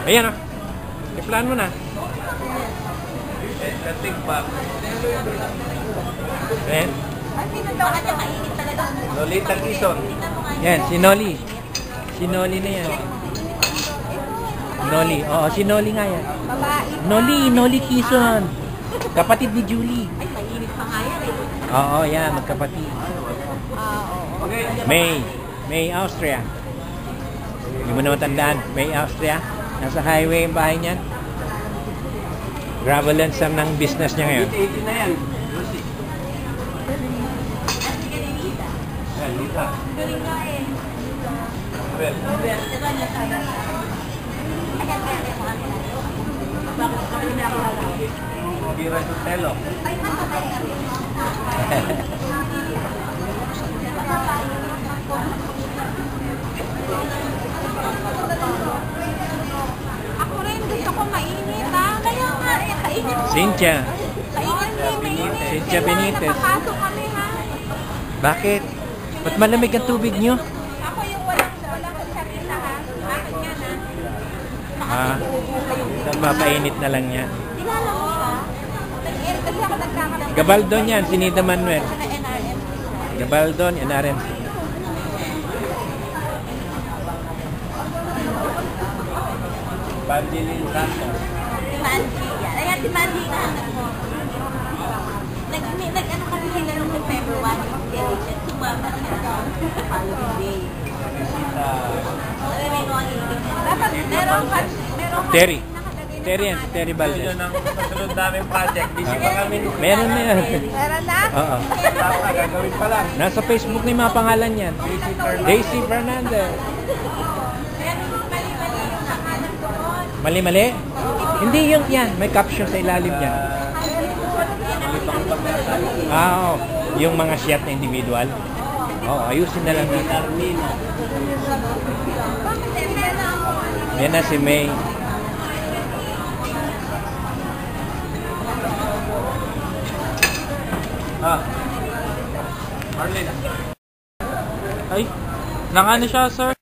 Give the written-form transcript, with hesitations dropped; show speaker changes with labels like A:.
A: Ayan o. I-plan mo na. Ayan. Lolita Quezon. Yan, si Noli. Si Noli na yan. Noli. Oo, si Noli nga yan. Noli Quezon. Kapatid ni Julie.
B: Ay, mainit pa nga yan eh.
A: Oo, yan. Magkapatid. May Austria. Hindi mo naman tandaan. May Austria. Nasa highway yung bahay niyan. Gravel and sand ng business niya ngayon.
C: 80 na yan. Lita.
B: Galing nga eh.
C: Well. Gira Sotelo.
B: Ako rin, gusto ko mainit ha. Kaya nga eh, kainit.
A: Cynthia.
B: Kainit mainit.
A: Cynthia Benitez.
B: Napapasok kami ha.
A: Bakit? Ba't malamig ang tubig niyo?
B: Ako yung walang kutsarita ha. Akin yan ha.
A: Mapainit na lang niya.
B: Kilala mo siya? Nag-air kasi ako nagkakaroon.
A: Gabaldon yan, si Nida Manuel.
B: Sa NRM.
A: Gabaldon, NRM.
C: Bandilin Santos.
B: Si Manji yan. Ayan, si Manji na. Nag-ano kasi sila nung November 1 yung election. Sumama siya sa following day. Dapat meron
A: Terry. Terry yan, si Terry
C: Yun
A: Valdez.
C: ang kasunod namin project. Busy pa kami.
A: Meron na yan.
B: Meron na?
A: Oo.
C: Tama, gagawin pa lang.
A: Nasa Facebook na yung mga pangalan yan. Daisy Fernandez. Mali-mali? Hindi yung yan. May caption sa ilalim yan. Oo. Yung mga shot na individual. Oo, ayusin na lang natin. Yan na si May.
C: Marlene.
D: Ay, nangano siya, sir?